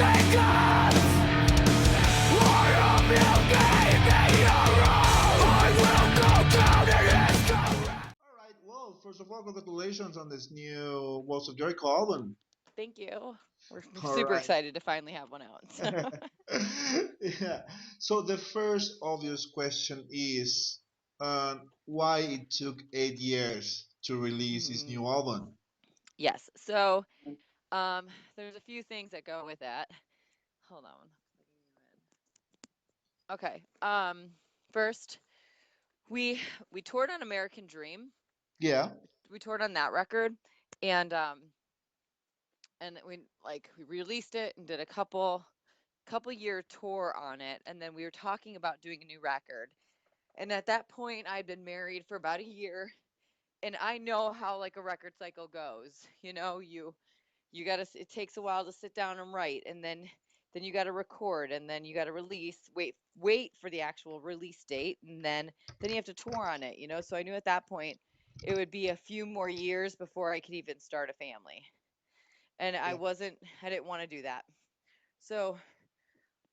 All right. Well, first of all, congratulations on this new Walls of Jericho album. Thank you. We're All super right. excited to finally have one out. Yeah. So the first obvious question is, why it took 8 years to release this new Mhm. album? Yes. So, there's a few things that go with that. Hold on. Okay. First, we we toured on American Dream. Yeah. We toured on that record, and we released it and did a couple year tour on it, and then we were talking about doing a new record. And at that point, I'd been married for about a year, and I know how like a record cycle goes. You got to, it takes a while to sit down and write, and then you got to record, and then you got to release, wait for the actual release date, and then you have to tour on it. So I knew at that point it would be a few more years before I could even start a family. And Yeah. I didn't want to do that. So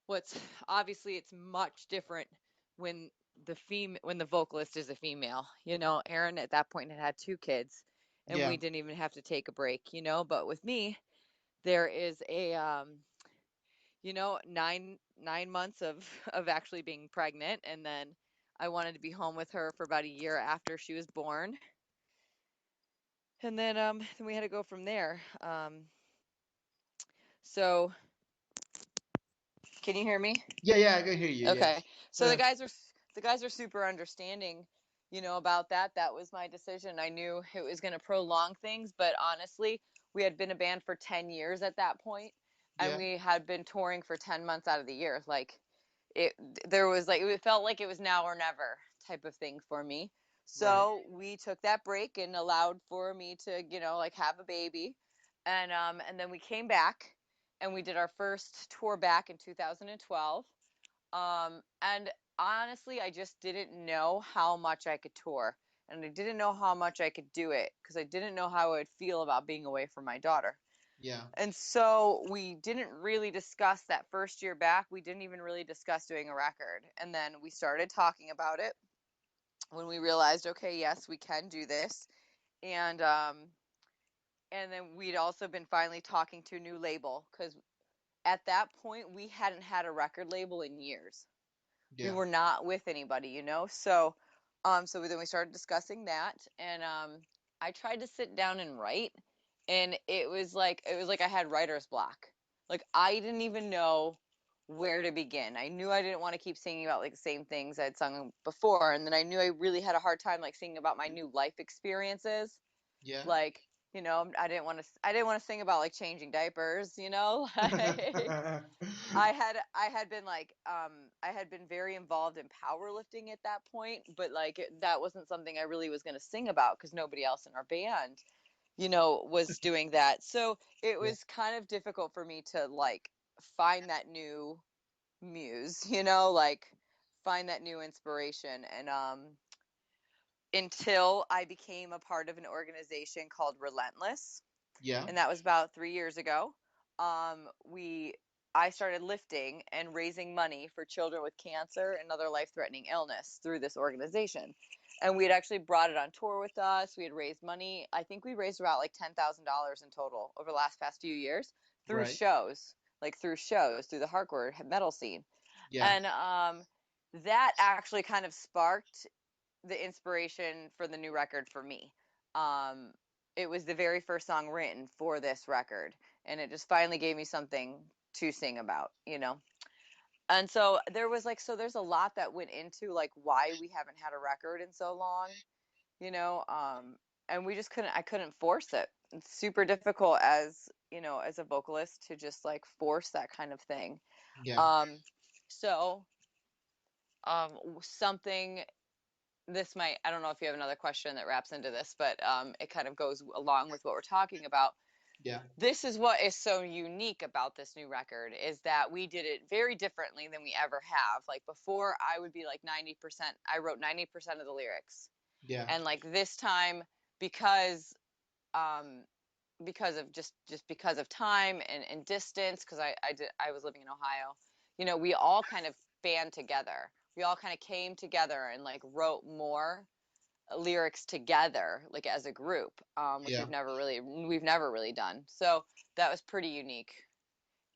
what's obviously it's much different when when the vocalist is a female. Aaron at that point had two kids, and we Yeah. didn't even have to take a break. But with me, there is a 9 months of of actually being pregnant, and then I wanted to be home with her for about a year after she was born, and then we had to go from there. So can you hear me? Yeah. Yeah. I can hear you. Okay. Yes. So the guys are super understanding, about that. That was my decision. I knew it was going to prolong things, but honestly, we had been a band for 10 years at that point, and Yeah. we had been touring for 10 months out of the year. Like it there was like it felt like it was now or never type of thing for me. Right. So we took that break and allowed for me to, like have a baby. And then we came back and we did our first tour back in 2012. And honestly, I just didn't know how much I could tour, and I didn't know how much I could do it because I didn't know how I would feel about being away from my daughter. Yeah. And so we didn't really discuss that first year back. We didn't even really discuss doing a record. And then we started talking about it when we realized, okay, yes, we can do this. And and then we'd also been finally talking to a new label because at that point we hadn't had a record label in years. We Yeah. were not with anybody. So then we started discussing that, and I tried to sit down and write, and it was like I had writer's block. Like I didn't even know where to begin. I knew I didn't want to keep singing about like the same things I'd sung before, and then I knew I really had a hard time like singing about my new life experiences. Yeah. Like, I didn't want to sing about like changing diapers. Like I had been I had been very involved in powerlifting at that point, but like that wasn't something I really was going to sing about because nobody else in our band, was doing that. So it Yeah. was kind of difficult for me to like find that new muse, like find that new inspiration. And until I became a part of an organization called Relentless, Yeah. and that was about 3 years ago. We I started lifting and raising money for children with cancer and other life-threatening illness through this organization. And we had actually brought it on tour with us. We had raised money. I think we raised about like $10,000 in total over the last past few years through Right. shows, through the hardcore metal scene. Yeah. And that actually kind of sparked the inspiration for the new record for me. Um, it was the very first song written for this record, and it just finally gave me something to sing about. And so there's a lot that went into like why we haven't had a record in so long, you know, um, and I couldn't force it. It's super difficult as a vocalist to just like force that kind of thing. Yeah. Um, so, something this might I don't know if you have another question that wraps into this, but it kind of goes along with what we're talking about. Yeah. This is what is so unique about this new record is that we did it very differently than we ever have. Like before, I would be like 90%, I wrote 90% of the lyrics. Yeah. And like this time, because um just because of time and distance, because I was living in Ohio. We all kind of band together. We all kind of came together and like wrote more lyrics together, like as a group, which Yeah. we've never really done. So that was pretty unique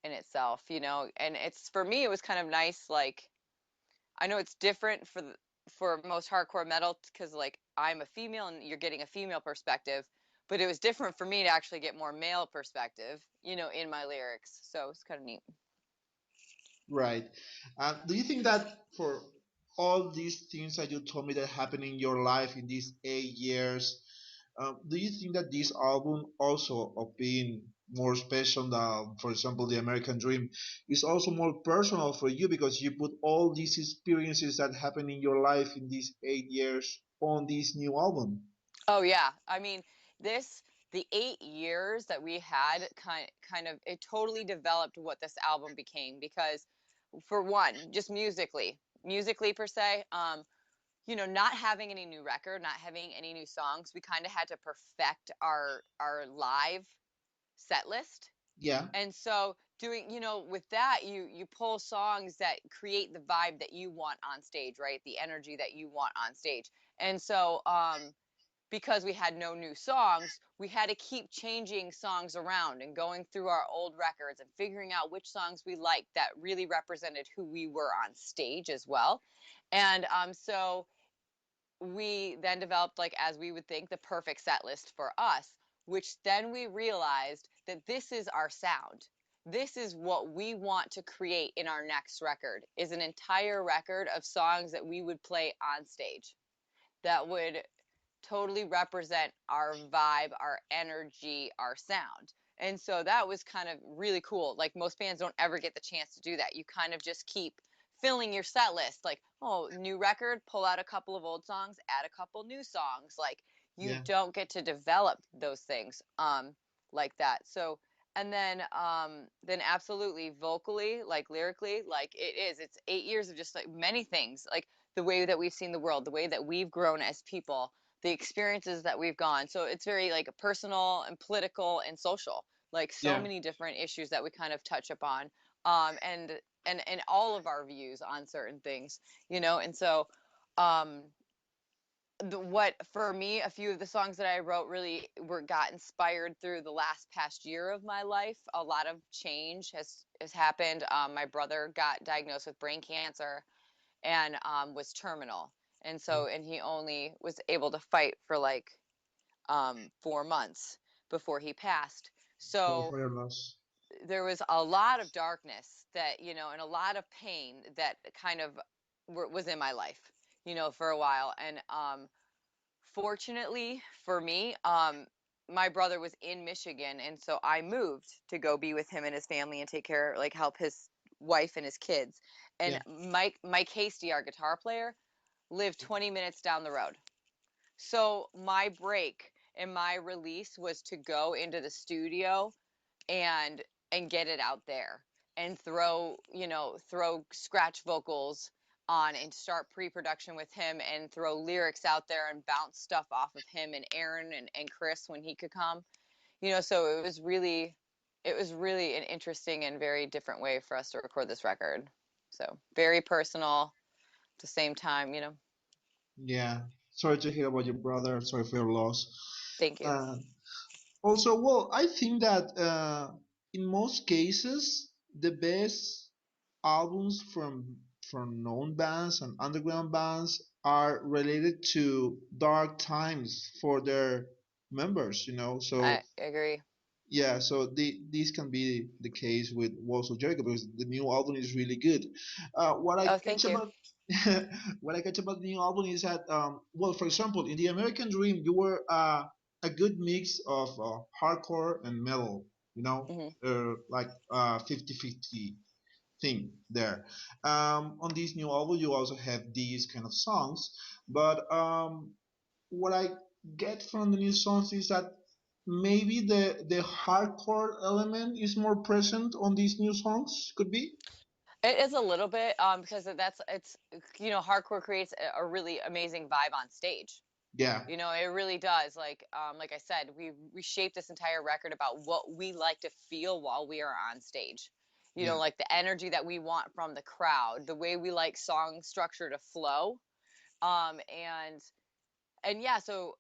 in itself. And it's for me, it was kind of nice. Like I know it's different for most hardcore metal because like I'm a female and you're getting a female perspective, but it was different for me to actually get more male perspective, in my lyrics. So it's kind of neat. Right. Do you think that for all these things that you told me that happened in your life in these 8 years, do you think that this album also of being more special than, for example, the American Dream, is also more personal for you because you put all these experiences that happened in your life in these 8 years on this new album? Oh yeah, I mean this the 8 years that we had kind of it totally developed what this album became because for one, just musically per se, not having any new record, not having any new songs, we kind of had to perfect our live set list. Yeah, And so with that, you pull songs that create the vibe that you want on stage, right? The energy that you want on stage. And so because we had no new songs, we had to keep changing songs around and going through our old records and figuring out which songs we liked that really represented who we were on stage as well. And so we then developed, like, as we would think, the perfect set list for us, which then we realized that this is our sound. This is what we want to create in our next record, is an entire record of songs that we would play on stage that would totally represent our vibe, our energy, our sound. And so that was kind of really cool. Like most bands don't ever get the chance to do that. You kind of just keep filling your set list. Like, oh, new record, pull out a couple of old songs, add a couple new songs. Like you yeah, don't get to develop those things like that. So and then absolutely vocally, like lyrically, like it's 8 years of just like many things, like the way that we've seen the world, the way that we've grown as people, the experiences that we've gone. So it's very like personal and political and social, like so yeah. many different issues that we kind of touch upon, and all of our views on certain things. And so, um, what for me, a few of the songs that I wrote really got inspired through the last past year of my life. A lot of change has happened. My brother got diagnosed with brain cancer and was terminal. And so, and he only was able to fight for like 4 months before he passed. Sorry So for your loss. there was a lot of darkness and a lot of pain that kind of was in my life, for a while. And fortunately for me, my brother was in Michigan, and so I moved to go be with him and his family and take care, like help his wife and his kids. And Yeah. Mike Hasty, our guitar player, lived 20 minutes down the road. So my break and my release was to go into the studio and get it out there and throw scratch vocals on and start pre-production with him and throw lyrics out there and bounce stuff off of him and Aaron and Chris when he could come. So it was really an interesting and very different way for us to record this record. So very personal at the same time. Yeah. Sorry to hear about your brother. Sorry for your loss. Thank you. Uh, Also, well, I think that in most cases, the best albums from known bands and underground bands are related to dark times for their members, you know. I So agree. yeah, so this can be the case with Walls of Jericho because the new album is really good. What I Oh, catch thank you. about what I catch about the new album is that well, for example, in the American Dream, you were a good mix of hardcore and metal, you know, Hmm. like 50-50 thing there. On this new album, you also have these kind of songs, but what I get from the new songs is that maybe the hardcore element is more present on these new songs. Could be. It is a little bit, because hardcore creates a really amazing vibe on stage. Yeah, It really does. Like I said, we shaped this entire record about what we like to feel while we are on stage. yeah, Like the energy that we want from the crowd, the way we like song structure to flow. And yeah, so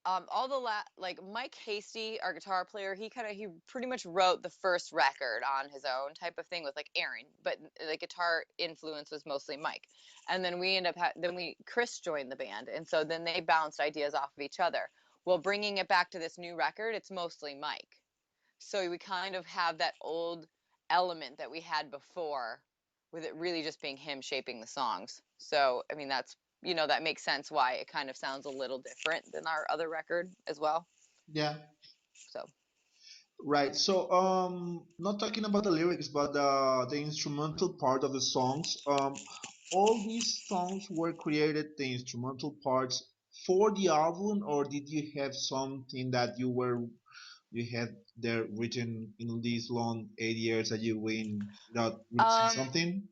all the like Mike Hasty, our guitar player, he pretty much wrote the first record on his own type of thing with like Aaron, but the guitar influence was mostly Mike. And then we end up then we Chris joined the band, and so then they bounced ideas off of each other. Well, bringing it back to this new record, it's mostly Mike. So we kind of have that old element that we had before, with it really just being him shaping the songs. So I mean that makes sense why it kind of sounds a little different than our other record as well. yeah. So Right. So, not talking about the lyrics, but the instrumental part of the songs. All these songs were created, the instrumental parts, for the album, or did you have something that you had there written in these long 8 years that you went without releasing um something?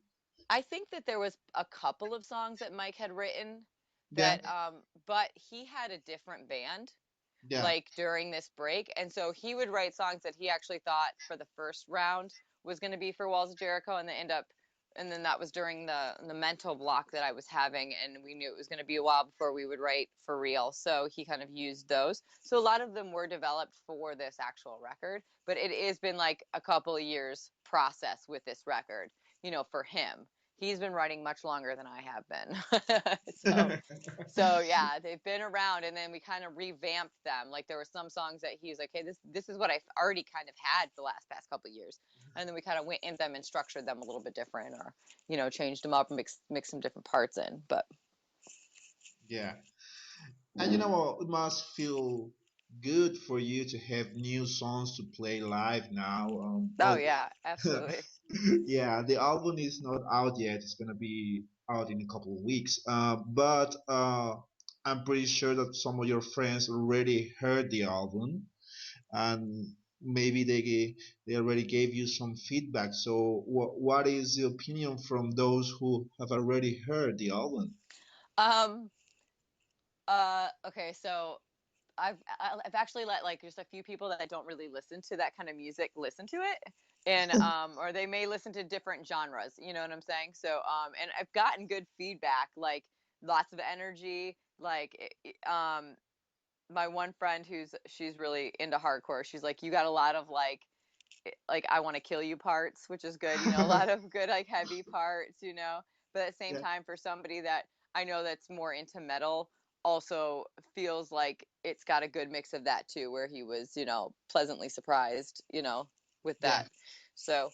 I think that there was a couple of songs that Mike had written Yeah, that but he had a different band yeah, like during this break. And so he would write songs that he actually thought for the first round was going to be for Walls of Jericho, and they end up, and then that was during the mental block that I was having, and we knew it was going to be a while before we would write for real. So he kind of used those. So a lot of them were developed for this actual record, but it has been like a couple of years process with this record, for him. He's been writing much longer than I have been. So yeah, they've been around, and then we kind of revamped them. Like there were some songs that he was like, "Hey, this is what I've already kind of had the last past couple of years," and then we kind of went in them and structured them a little bit different, or changed them up and mixed some different parts in. But yeah. And you know what? It must feel good for you to have new songs to play live now. oh Well, yeah, absolutely. yeah, the album is not out yet. It's gonna be out in a couple of weeks. But I'm pretty sure that some of your friends already heard the album, and maybe they already gave you some feedback. So, what is the opinion from those who have already heard the album? Um. Okay. So I've actually let like just a few people that don't really listen to that kind of music listen to it, and or they may listen to different genres. You know what I'm saying? So and I've gotten good feedback, like lots of energy, like my one friend she's really into hardcore. She's like, you got a lot of like I want to kill you parts, which is good. A lot of good like heavy parts. But at the same Yeah, time, for somebody that I know that's more into metal, also feels like it's got a good mix of that too, where he was pleasantly surprised, with yeah, that. So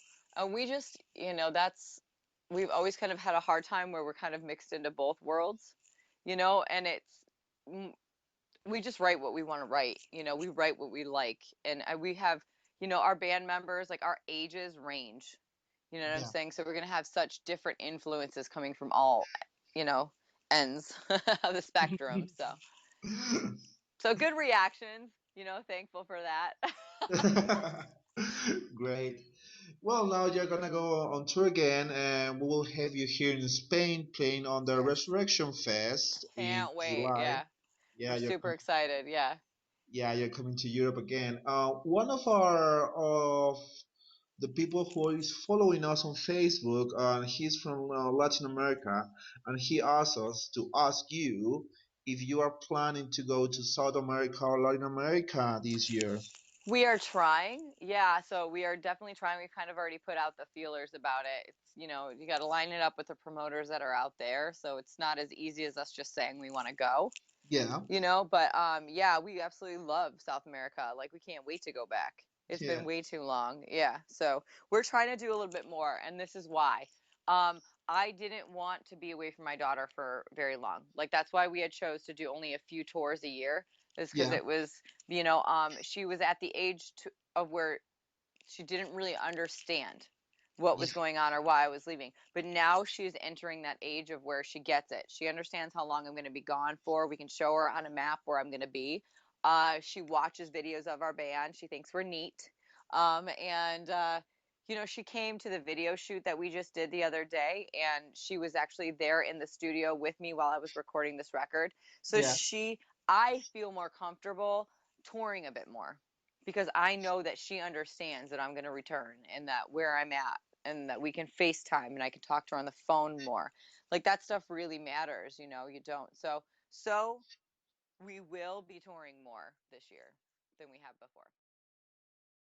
we just that's we've always kind of had a hard time where we're kind of mixed into both worlds, and it's we just write what we want to write. We write what we like, and we have, our band members, like our ages range. You know what I'm yeah. saying? So we're gonna have such different influences coming from all, you know, ends of the spectrum. So good reactions. Thankful for that. Great. Well, now you're gonna go on tour again, and we will have you here in Spain playing on the Yes. Resurrection Fest in Can't wait. July. Yeah, Yeah, we're you're super com excited. Yeah. yeah, you're coming to Europe again. One of our of the people who is following us on Facebook, he's from Latin America, and he asked us to ask you if you are planning to go to South America or Latin America this year. We are trying. Yeah, so we are definitely trying. We've kind of already put out the feelers about it. It's, you got to line it up with the promoters that are out there. So it's not as easy as us just saying we want to go, Yeah, but yeah, we absolutely love South America. Like we can't wait to go back. It's yeah, been way too long. Yeah. So we're trying to do a little bit more, and this is why. Um I didn't want to be away from my daughter for very long. Like that's why we had chose to do only a few tours a year. Is because yeah, it was, she was at the age of where she didn't really understand what yeah, was going on or why I was leaving. But now she's entering that age of where she gets it. She understands how long I'm going to be gone for. We can show her on a map where I'm going to be. She watches videos of our band. She thinks we're neat. And she came to the video shoot that we just did the other day, and she was actually there in the studio with me while I was recording this record. So yeah. I feel more comfortable touring a bit more because I know that she understands that I'm going to return and that where I'm at and that we can FaceTime and I can talk to her on the phone more. Like that stuff really matters, you don't. So we will be touring more this year than we have before.